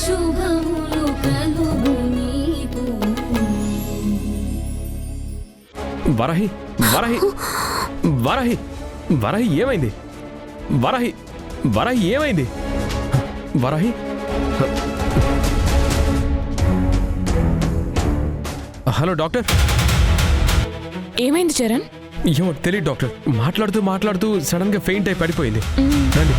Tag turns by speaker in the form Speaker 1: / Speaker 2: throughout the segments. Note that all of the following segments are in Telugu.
Speaker 1: శుభములు కలుగు నీకు.
Speaker 2: వరాహి వరాహి వరాహి వరాహి ఏమైంది? వరాహి వరాహి ఏమైంది? Varahi hello doctor.
Speaker 3: ఏమైంది చరణ్?
Speaker 2: ఏమో తెలియదు డాక్టర్, మాట్లాడుతూ మాట్లాడుతూ సడన్ గా ఫెయింట్ అయి పడిపోయింది. రండి.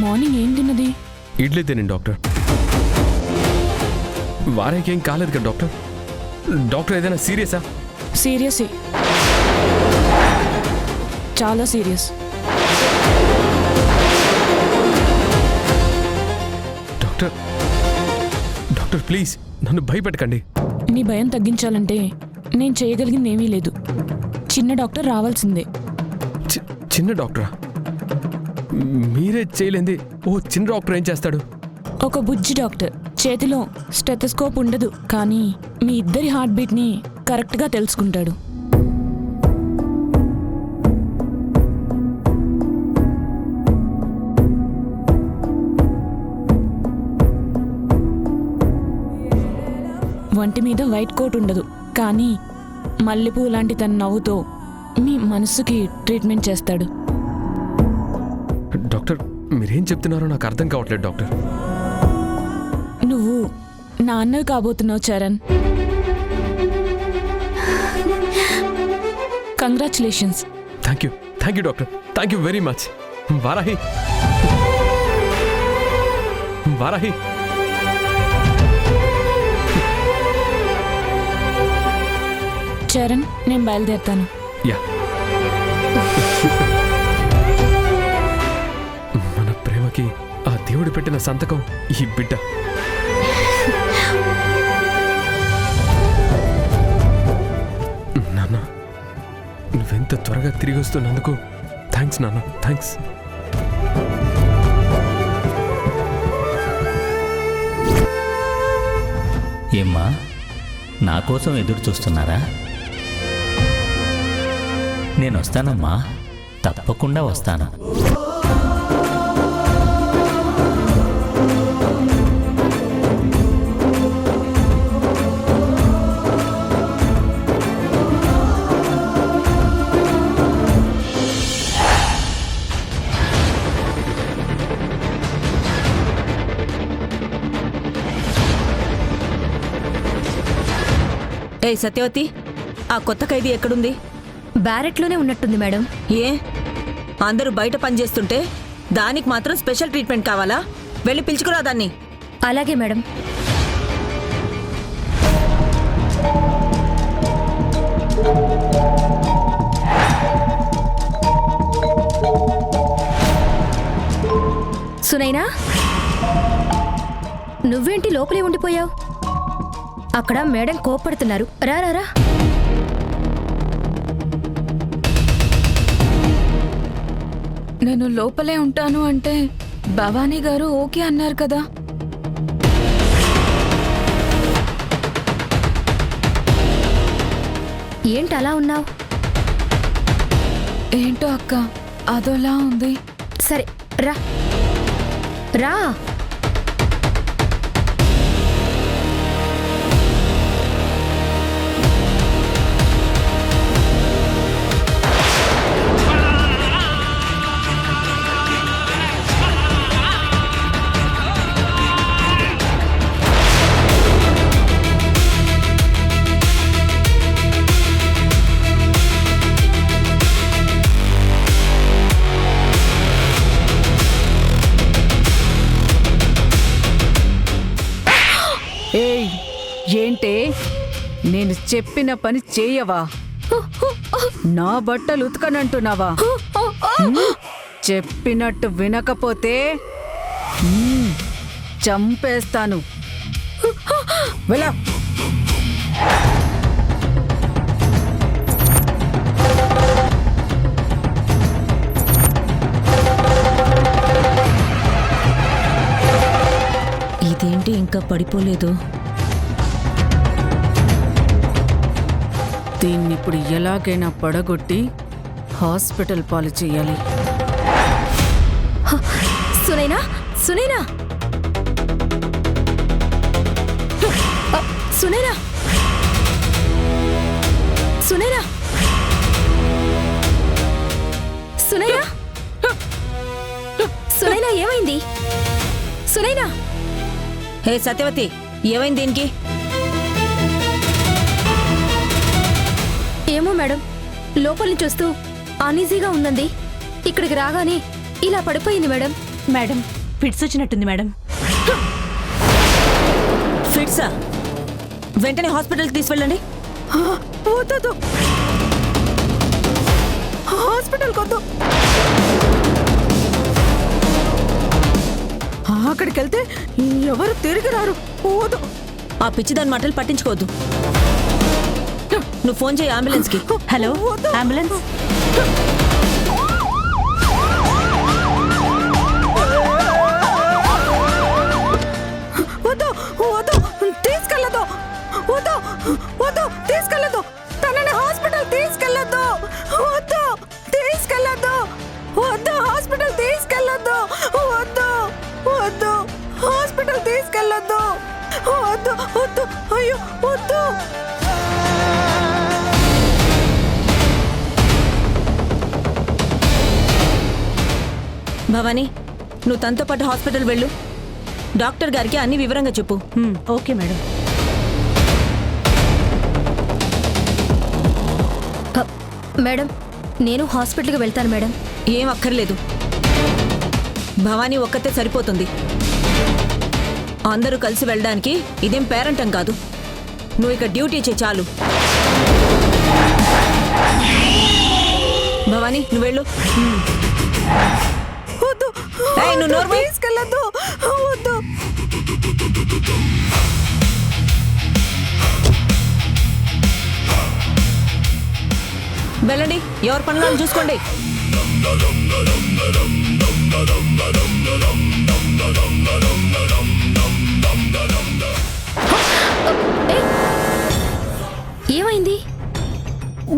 Speaker 3: మార్నింగ్ ఏం తిన్నది?
Speaker 2: ఇడ్లీ తినండి డాక్టర్. వారానికి ఏం కాలేదు కదా డాక్టర్? డాక్టర్ ఏదైనా సీరియసా?
Speaker 3: సీరియసే, చాలా సీరియస్.
Speaker 2: డాక్టర్ డాక్టర్ ప్లీజ్ నన్ను భయపెట్టకండి.
Speaker 3: నీ భయం తగ్గించాలంటే నేను చేయగలిగింది ఏమీ లేదు. చిన్న డాక్టర్ రావాల్సిందే.
Speaker 2: చిన్న డాక్టరా? మీరే చేయలేంది ఓ చిన్న డాక్టర్ ఏం చేస్తాడు?
Speaker 3: ఒక బుజ్జి డాక్టర్ చేతిలో స్టెథోస్కోప్ ఉండదు, కానీ మీ ఇద్దరి హార్ట్ బీట్ని కరెక్ట్గా తెలుసుకుంటాడు. వంటి మీద వైట్ కోట్ ఉండదు, కానీ మల్లెపూ లాంటి తన నవ్వుతో మీ మనసుకి ట్రీట్మెంట్ చేస్తాడు.
Speaker 2: డాక్టర్ మీరేం చెప్తున్నారో నాకు అర్థం కావట్లేదు డాక్టర్.
Speaker 3: నువ్వు నా అన్నవి కాబోతున్నావు Charan. Congratulations.
Speaker 2: Thank you doctor, thank you very much. Varahi Varahi
Speaker 3: Charan నేను బయలుదేరుతాను.
Speaker 2: యా. మన ప్రేమకి ఆ దేవుడు పెట్టిన సంతకం ఈ బిడ్డ. నాన్న నువ్వెంత త్వరగా తిరిగి వస్తున్నందుకు థ్యాంక్స్ నాన్న, థ్యాంక్స్.
Speaker 4: ఏమ్మా, నా కోసం ఎదురు చూస్తున్నారా? నేను వస్తానమ్మా, తప్పకుండా వస్తాను.
Speaker 5: ఏయ్ సత్యవతి, ఆ కొత్త ఖైదీ ఎక్కడుంది?
Speaker 1: బ్యారెట్లోనే ఉన్నట్టుంది మేడం.
Speaker 5: ఏ అందరూ బయట పనిచేస్తుంటే దానికి మాత్రం స్పెషల్ ట్రీట్మెంట్ కావాలా? వెళ్ళి పిలుచుకురా దాన్ని.
Speaker 1: అలాగే మేడం. సునైనా, నువ్వేంటి లోపలే ఉండిపోయావు? అక్కడ మేడం కోపడుతున్నారు. రా రా రా.
Speaker 6: నేను లోపలే ఉంటాను అంటే భవానీ గారు ఓకే అన్నారు కదా.
Speaker 1: ఏంటి అలా ఉన్నావు?
Speaker 6: ఏంటో అక్క, అదోలా ఉంది.
Speaker 1: సరే రా రా.
Speaker 7: ఏయ్, ఏంటే నేను చెప్పిన పని చేయవా? నా బట్టలు ఉతకనంటున్నావా? చెప్పినట్టు వినకపోతే చంపేస్తాను. వెళ్ళా.
Speaker 5: ఇదేంటి ఇంకా పడిపోలేదు?
Speaker 7: దీన్ని ఇప్పుడు ఎలాగైనా పడగొట్టి హాస్పిటల్ పాలు చేయాలి.
Speaker 1: సునైనా సునైనా సునైనా సునైనా సునైనా సునైనా ఏమైంది? సునైనా
Speaker 5: హే సత్యవతి, ఏమైంది దీనికి?
Speaker 1: ఏమో మేడం, లోపలిని చూస్తూ అన్ఈజీగా ఉందండి. ఇక్కడికి రాగానే ఇలా పడిపోయింది మేడం.
Speaker 8: మేడం ఫిట్స్ వచ్చినట్టుంది మేడం.
Speaker 5: ఫిట్సా? వెంటనే హాస్పిటల్కి తీసుకెళ్ళండి.
Speaker 7: వద్దు, హాస్పిటల్ కొద్దు. అక్కడికి వెళ్తే ఎవరు తిరిగి రారు. వద్దు.
Speaker 5: ఆ పిచ్చిదాని మాటలు పట్టించుకోవద్దు. నువ్వు ఫోన్ చేయి అంబులెన్స్కి.
Speaker 8: Hello ambulance.
Speaker 7: వద్దు వద్దు, తీసుకెళ్ళదు. వద్దు వద్దు, తీసుకెళ్ళదు. తనని హాస్పిటల్ తీసుకెళ్ళదు. వద్దు, తీసుకెళ్ళదు. వద్దు, హాస్పిటల్ తీసుకెళ్ళదు. వద్దు వద్దు, హాస్పిటల్ తీసుకెళ్ళదు. వద్దు వద్దు, అయ్యో వద్దు.
Speaker 5: భవానీ, నువ్వు తనతో పాటు హాస్పిటల్ వెళ్ళు. డాక్టర్ గారికి అన్ని వివరంగా చెప్పు.
Speaker 8: Okay madam.
Speaker 1: మేడం, నేను హాస్పిటల్కి వెళ్తాను మేడం.
Speaker 5: ఏం అక్కర్లేదు, భవానీ ఒక్కతే సరిపోతుంది. అందరూ కలిసి వెళ్ళడానికి ఇదేం పేరెంటం కాదు. నువ్వు ఇక డ్యూటీ చేయి చాలు. భవానీ, నువ్వు వెళ్ళు.
Speaker 7: వద్దు,
Speaker 5: ఏయ్, నువ్వు నోరు మూయి.
Speaker 7: తీసుకెళ్ళదు. వద్దు.
Speaker 5: వెళ్ళండి, ఎవరి పనులు వాళ్ళు చూసుకోండి.
Speaker 1: ఏమైంది?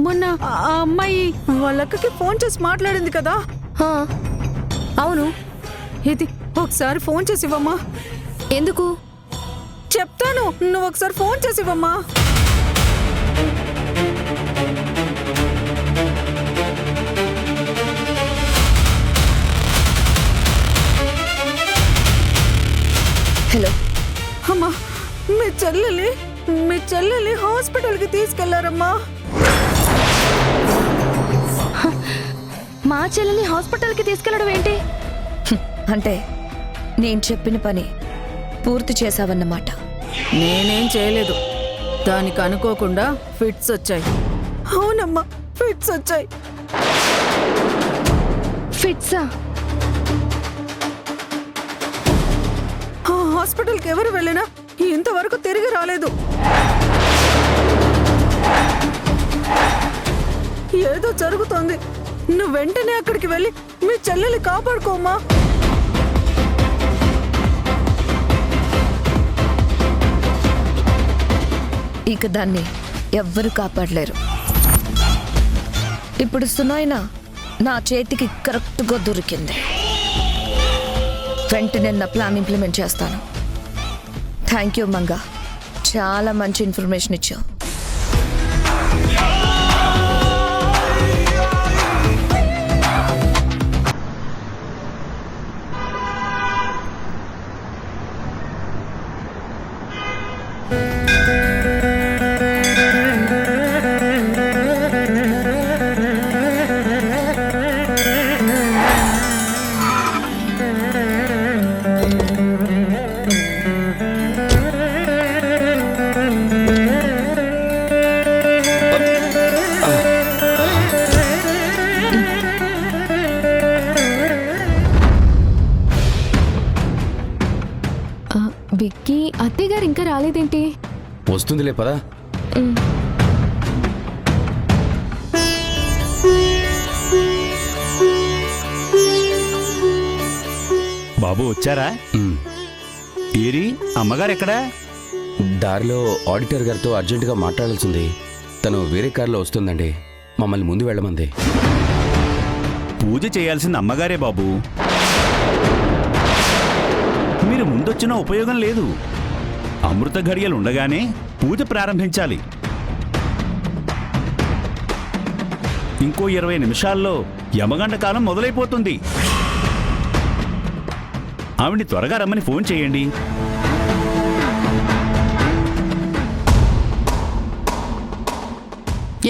Speaker 7: మొన్న ఆ అమ్మాయి వాళ్ళ అక్కకి ఫోన్ చేసి మాట్లాడింది కదా.
Speaker 1: ఆ, అవును.
Speaker 7: ఇది ఒకసారి ఫోన్ చేసి ఇవ్వమ్మా.
Speaker 1: ఎందుకు?
Speaker 7: చెప్తాను, నువ్వు ఒకసారి ఫోన్ చేసి ఇవ్వమ్మా.
Speaker 1: హలో.
Speaker 7: అమ్మా, మీ చెల్లెలి హాస్పిటల్కి తీసుకెళ్లారమ్మా.
Speaker 1: మా చెల్లెల్ని హాస్పిటల్కి తీసుకెళ్లడం ఏంటి?
Speaker 9: అంటే నేను చెప్పిన పని పూర్తి చేశావన్నమాట.
Speaker 7: నేనేం చేయలేదు, దానికి అనుకోకుండా ఫిట్స్ వచ్చాయి. అవునమ్మా, ఫిట్స్ వచ్చాయి.
Speaker 1: ఫిట్సా?
Speaker 7: ఆ హాస్పిటల్కి ఎవరు వెళ్ళినా ఇంతవరకు తిరిగి రాలేదు. ఏదో జరుగుతోంది. నువ్వు వెంటనే అక్కడికి వెళ్ళి మీ చెల్లెల్ని కాపాడుకోమ్మా.
Speaker 9: ఇక దాన్ని ఎవ్వరు కాపాడలేరు. ఇప్పుడు సునైనా నా చేతికి కరెక్ట్గా దొరికింది. వెంటనే నా ప్లాన్ ఇంప్లిమెంట్ చేస్తాను. థ్యాంక్ యూ మంగా, చాలా మంచి ఇన్ఫర్మేషన్ ఇచ్చావు.
Speaker 1: విక్కీ, అత్తయ్య గారు ఇంకా రాలేదేంటి?
Speaker 2: వస్తుందిలే పదా.
Speaker 10: బాబు వచ్చారా? ఏరి అమ్మగారు ఎక్కడా?
Speaker 11: దారిలో ఆడిటర్ గారితో అర్జెంటుగా మాట్లాడాల్సింది. తను వేరే కారులో వస్తుందండి. మమ్మల్ని ముందు వెళ్ళమంది.
Speaker 10: పూజ చేయాల్సింది అమ్మగారే బాబు. మీరు ముందొచ్చినా ఉపయోగం లేదు. అమృత ఘడియలు ఉండగానే పూజ ప్రారంభించాలి. ఇంకో 20 నిమిషాల్లో యమగండ కాలం మొదలైపోతుంది. ఆవిడ్ని త్వరగా రమ్మని ఫోన్ చేయండి.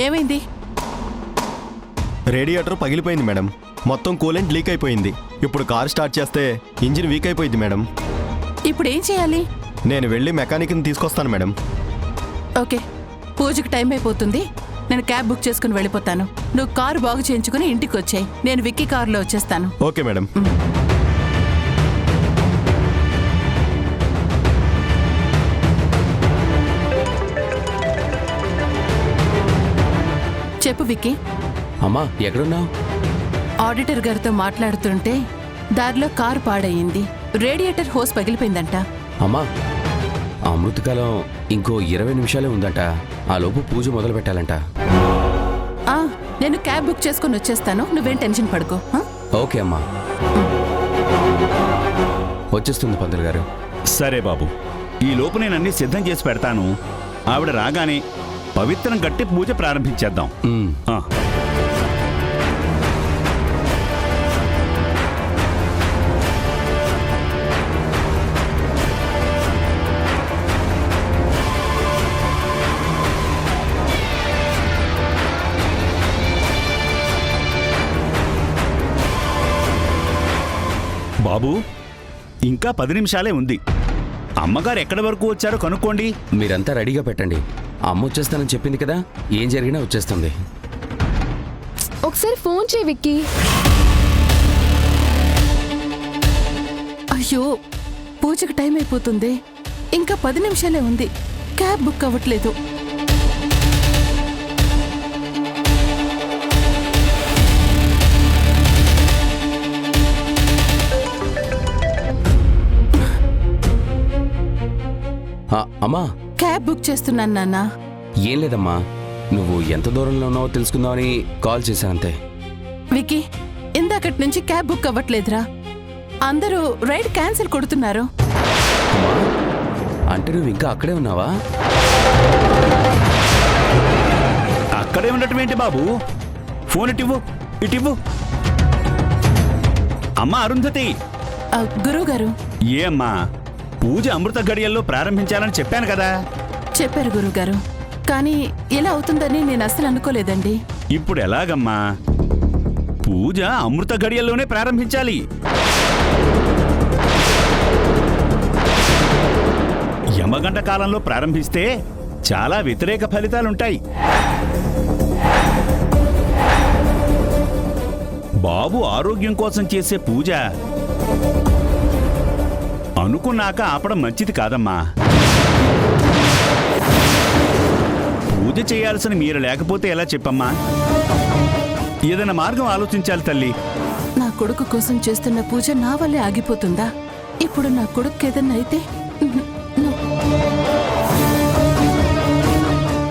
Speaker 8: ఏమైంది?
Speaker 12: రేడియేటర్ పగిలిపోయింది మేడం. మొత్తం కూలెంట్ లీక్ అయిపోయింది. ఇప్పుడు కార్ స్టార్ట్ చేస్తే ఇంజిన్ వీక్ అయిపోయింది మేడం.
Speaker 8: ఇప్పుడు ఏం చేయాలి?
Speaker 12: నేను వెళ్ళి మెకానిక్ని తీసుకొస్తాను మేడం.
Speaker 8: ఓకే, పూజకి టైం అయిపోతుంది. నేను క్యాబ్ బుక్ చేసుకుని వెళ్ళిపోతాను. నువ్వు కారు బాగు చేయించుకుని ఇంటికి వచ్చాయి. నేను విక్కీ కారులో వచ్చేస్తాను.
Speaker 12: Okay madam.
Speaker 8: చెప్పు విక్కీ.
Speaker 11: అమ్మా ఎక్కడున్నావు?
Speaker 8: ఆడిటర్ గారితో మాట్లాడుతుంటే దారిలో కారు పాడయింది. రేడియేటర్ హోస్ పగిలిపోయిందంట.
Speaker 11: అమ్మా అమృతకాలం ఇంకో 20 నిమిషాలే ఉందంట. ఆ లోపు పూజ మొదలు పెట్టాలంట.
Speaker 8: నేను క్యాబ్ బుక్ చేసుకుని వచ్చేస్తాను. నువ్వేం టెన్షన్ పడుకో.
Speaker 11: ఓకే అమ్మా. వచ్చేస్తుంది పంతులు గారు.
Speaker 10: సరే బాబు, ఈ లోపు నేను అన్ని సిద్ధం చేసి పెడతాను. ఆవిడ రాగానే పవిత్రం గట్టి పూజ ప్రారంభించేద్దాం. బాబు, ఇంకా 10 నిమిషాలే ఉంది. అమ్మగారు ఎక్కడి వరకు వచ్చారో కనుక్కోండి.
Speaker 11: మీరంతా రెడీగా పెట్టండి. అమ్మ వచ్చేస్తానని చెప్పింది కదా, ఏం జరిగినా వచ్చేస్తుంది.
Speaker 1: ఒకసారి ఫోన్ చేయి విక్కీ.
Speaker 8: అయ్యో, పూజకి టైం అయిపోతుంది. ఇంకా 10 నిమిషాలే ఉంది. క్యాబ్ బుక్ అవ్వట్లేదు.
Speaker 11: అమ్మా
Speaker 8: క్యాబ్ బుక్ చేస్తున్నాను నాన్న.
Speaker 11: ఏం లేదమ్మా, నువ్వు ఎంత దూరంలో ఉన్నావో తెలుసుకుందామని కాల్ చేశానంతే.
Speaker 8: విక్కీ, ఇందాకటి నుంచి క్యాబ్ బుక్ అవ్వట్లేదురా. అందరూ రైడ్ క్యాన్సిల్ కొడుతున్నారు.
Speaker 11: అంటే నువ్వు ఇంకా అక్కడే ఉన్నావా?
Speaker 10: అక్కడే ఉండటం ఏంటి బాబు? ఫోన్ ఇటివ్వు, ఇటివ్వు. అమ్మా అరుంధతి.
Speaker 8: గురువు గారు.
Speaker 10: ఏ అమ్మా, పూజ అమృత ఘడియల్లో ప్రారంభించాలని చెప్పాను కదా.
Speaker 8: చెప్పారు గురువుగారు, కానీ ఇలా అవుతుందని నేను అసలు అనుకోలేదండి.
Speaker 10: ఇప్పుడు ఎలాగమ్మా? పూజ అమృత ఘడియల్లోనే ప్రారంభించాలి. యమగంట కాలంలో ప్రారంభిస్తే చాలా వ్యతిరేక ఫలితాలుంటాయి. బాబు ఆరోగ్యం కోసం చేసే పూజ అనుకున్నాక ఆపడం మంచిది కాదమ్మా. పూజ చేయాల్సిన మీరు లేకపోతే ఎలా చెప్పమ్మా? ఏదైనా మార్గం ఆలోచించాలి తల్లి.
Speaker 8: నా కొడుకు కోసం చేస్తున్న పూజ నా వల్లే ఆగిపోతుందా? ఇప్పుడు నా కొడుకు ఏదన్నా అయితే?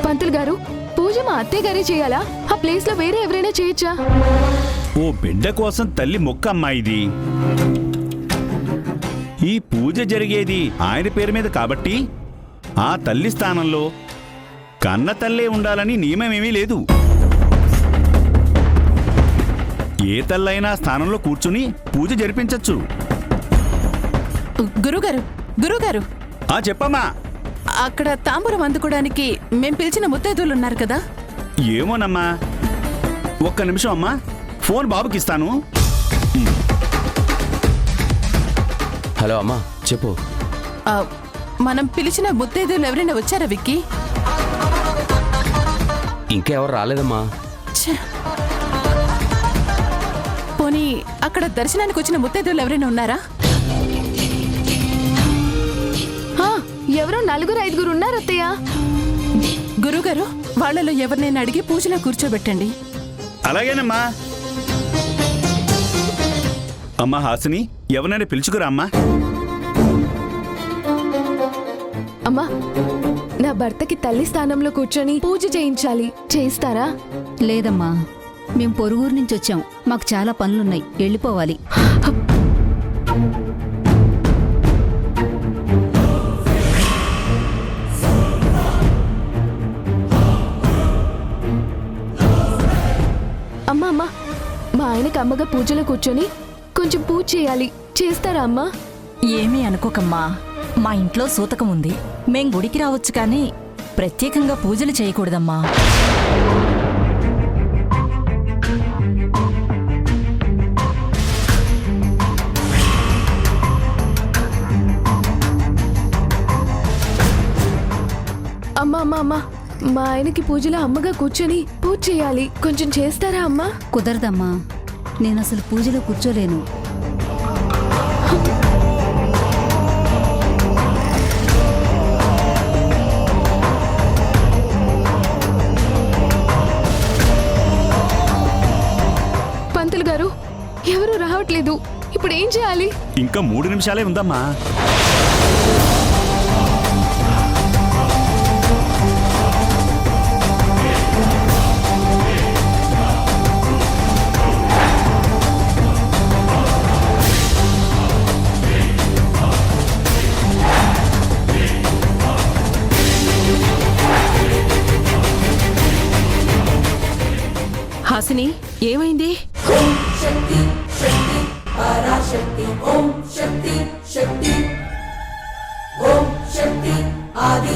Speaker 1: పంతులు గారు, పూజ మా అత్తయ్య గారే చేయాలా? ఆ ప్లేస్ లో వేరే ఎవరైనా చేయొచ్చా?
Speaker 10: ఓ బిడ్డ కోసం తల్లి మొక్క అమ్మా ఇది. ఈ పూజ జరిగేది ఆయన పేరు మీద కాబట్టి ఆ తల్లి స్థానంలో కన్న తల్లే ఉండాలని నియమమేమీ లేదు. ఏ తల్లైనా స్థానంలో కూర్చుని పూజ జరిపించచ్చు.
Speaker 8: గురుగారు, గురుగారు.
Speaker 10: చెప్పమ్మా.
Speaker 8: అక్కడ తాంబూలం అందుకోవడానికి మేం పిలిచిన ముత్తైదువులు ఉన్నారు కదా?
Speaker 10: ఏమోనమ్మా, ఒక్క నిమిషం అమ్మా, ఫోన్ బాబుకి ఇస్తాను.
Speaker 11: హలో అమ్మా, చెప్పు.
Speaker 8: మనం పిలిచిన ముత్తైదువులు ఎవరైనా వచ్చారా విక్కీ?
Speaker 11: ఇంకా ఎవరు రాలేదమ్మా.
Speaker 8: పోనీ అక్కడ దర్శనానికి వచ్చిన ముత్తైదువులు ఎవరైనా ఉన్నారా?
Speaker 1: ఎవరో 4-5 ఉన్నారు అత్తయ్య.
Speaker 8: గురుగారు వాళ్ళలో ఎవరినైనా అడిగి పూజలో కూర్చోబెట్టండి.
Speaker 10: అలాగేనమ్మా. అమ్మా హాసిని, ఎవరైనా పిలుచుకురా అమ్మా.
Speaker 1: అమ్మా, నా భర్తకి తల్లి స్థానంలో కూర్చొని పూజ చేయించాలి, చేయిస్తారా?
Speaker 6: లేదమ్మా, మేం పొరుగురు నుంచి వచ్చాం, మాకు చాలా పనులున్నాయి, వెళ్ళిపోవాలి.
Speaker 1: అమ్మా అమ్మా, మా ఆయనకి అమ్మగా పూజలో కూర్చొని కొంచెం పూజ చేయాలి, చేస్తారా అమ్మా?
Speaker 5: ఏమీ అనుకోకమ్మా, మా ఇంట్లో సూతకం ఉంది. మేం గుడికి రావచ్చు కానీ ప్రత్యేకంగా పూజలు చేయకూడదమ్మా.
Speaker 1: అమ్మా అమ్మా అమ్మా, మా ఆయనకి పూజలో అమ్మగా కూర్చొని పూజ చేయాలి, కొంచెం చేస్తారా అమ్మా?
Speaker 6: కుదరదమ్మా, నేను అసలు పూజలో కూర్చోలేను.
Speaker 1: పంతులు గారు, ఎవరు రావట్లేదు, ఇప్పుడు ఏం చేయాలి?
Speaker 10: ఇంకా 3 నిమిషాలే ఉందమ్మా.
Speaker 5: హాసిని, ఏమైంది?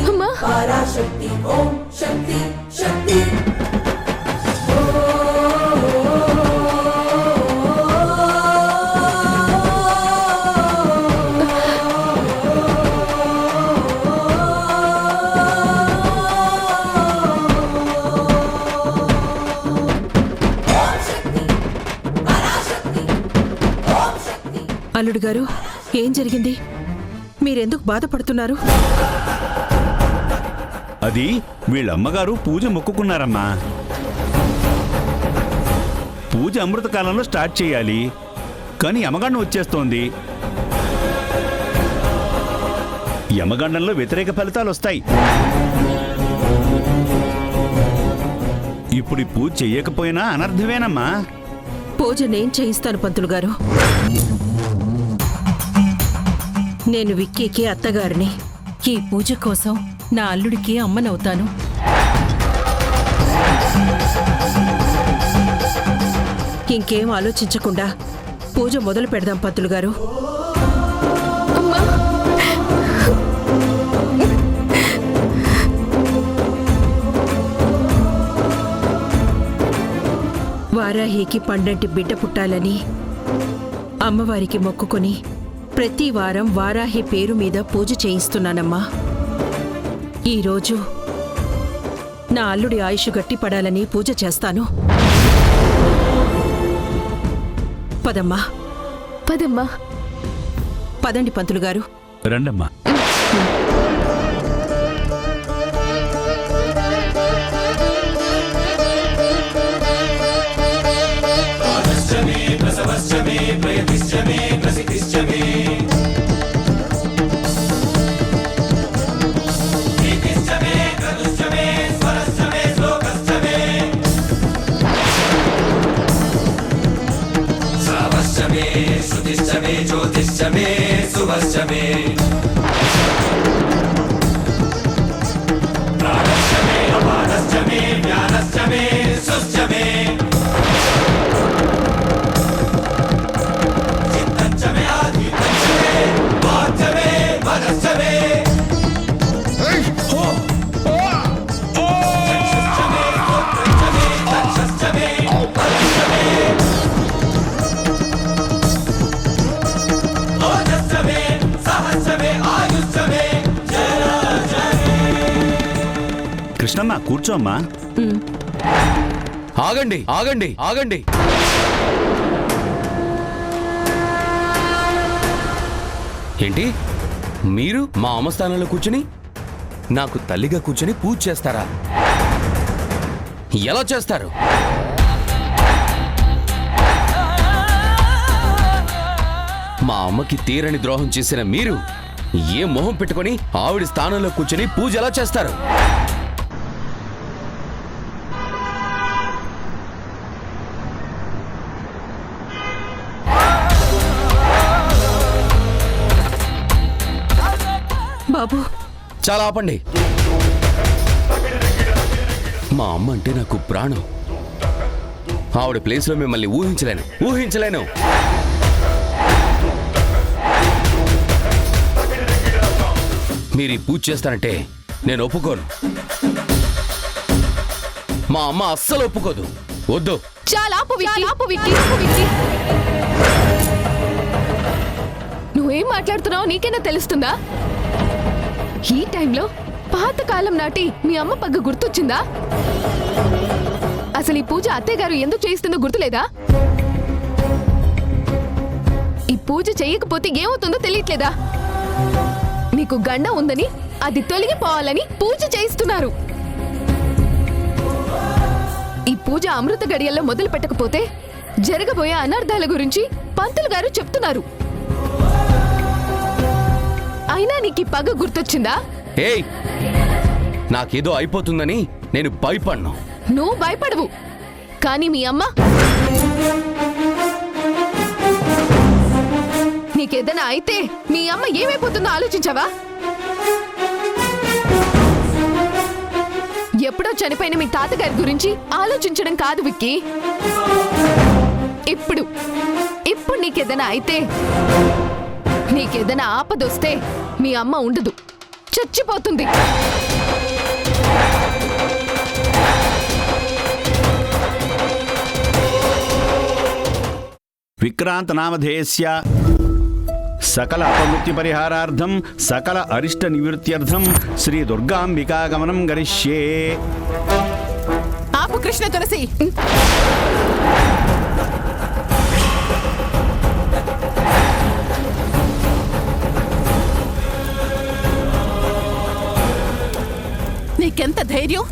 Speaker 1: అమ్మా,
Speaker 5: అల్లుడు గారు, ఏం జరిగింది? మీరెందుకు బాధపడుతున్నారు?
Speaker 10: అది వీళ్ళమ్మగారు పూజ మొక్కుకున్నారమ్మా. పూజ అమృతకాలంలో స్టార్ట్ చేయాలి, కానీ యమగండం వచ్చేస్తోంది. యమగండంలో వ్యతిరేక ఫలితాలు వస్తాయి. ఇప్పుడు ఈ పూజ చెయ్యకపోయినా అనర్థమేనమ్మా.
Speaker 5: పూజ నేను చేయిస్తాను పంతులు గారు. నేను విక్కీకి అత్తగారిని. ఈ పూజ కోసం నా అల్లుడికి అమ్మనవుతాను. ఇంకేం ఆలోచించకుండా పూజ మొదలు పెడదాం పంతులు గారు. వారాహికి పండంటి బిడ్డ పుట్టాలని అమ్మవారికి మొక్కుకొని ప్రతి వారం వారాహి పేరు మీద పూజ చేయిస్తున్నానమ్మా. ఈరోజు నా అల్లుడి ఆయుష్ గట్టిపడాలని పూజ చేస్తాను. పదమ్మా.
Speaker 1: పదమ్మా.
Speaker 5: పదండి పంతులు గారు.
Speaker 10: రండమ్మా. కృష్ణమ్మ, కూర్చోమ్మా.
Speaker 11: ఆగండి ఆగండి ఆగండి. ఏంటి మీరు మా అమ్మ స్థానంలో కూర్చుని నాకు తల్లిగా కూర్చొని పూజ చేస్తారా? ఎలా చేస్తారు? మా అమ్మకి తీరని ద్రోహం చేసిన మీరు ఏ మొహం పెట్టుకొని ఆవిడ స్థానంలో కూర్చొని పూజ ఎలా చేస్తారు?
Speaker 8: బాబు
Speaker 11: చాలా ఆపండి. మా అమ్మ అంటే నాకు ప్రాణం. ఆవిడ ప్లేస్లో మిమ్మల్ని ఊహించలేను. మీరు ఈ పూజ చేస్తారంటే నేను ఒప్పుకోను. మా అమ్మ అస్సలు ఒప్పుకోదు. వద్దు.
Speaker 1: చాలా ఆపు విక్కీ. నువ్వేం మాట్లాడుతున్నావు నీకైనా తెలుస్తుందా? ఈ టైంలో పాతకాలం నాటి మీ అమ్మ పగ్గ గుర్తొచ్చిందా? అసలు ఈ పూజ అత్తయ్య గారు ఎందుకు చేయిస్తుందో గుర్తులేదా? ఈ పూజ చెయ్యకపోతే ఏమవుతుందో తెలియట్లేదా? మీకు గండ ఉందని అది తొలగిపోవాలని పూజ చేయిస్తున్నారు. ఈ పూజ అమృత గడియల్లో మొదలు పెట్టకపోతే జరగబోయే అనర్థాల గురించి పంతులు గారు చెప్తున్నారు. అయినా నీకు ఈ పగ గుర్తొచ్చిందా?
Speaker 11: ఏయ్, నాకేదో అయిపోతుందని నేను భయపడ్ను.
Speaker 1: నువ్వు భయపడవు, కానీ మీ అమ్మ నీకేదైనా అయితే మీ అమ్మ ఏమైపోతుందో ఆలోచించావా? ఎప్పుడో చనిపోయిన మీ తాతగారి గురించి ఆలోచించడం కాదు విక్కీ. ఇప్పుడు నీకేదైనా అయితే, నీకేదైనా ఆపదొస్తే మీ అమ్మ ఉండదు, చచ్చిపోతుంది.
Speaker 10: విక్రాంత నామధేయస్య సకల అపమృత్యు పరిహారార్థం సకల అరిష్ట నివృత్త్యర్థం శ్రీ దుర్గాంబికాగమనం గరిష్యే.
Speaker 8: ఆపు కృష్ణ తులసి. నీకెంత ధైర్యం?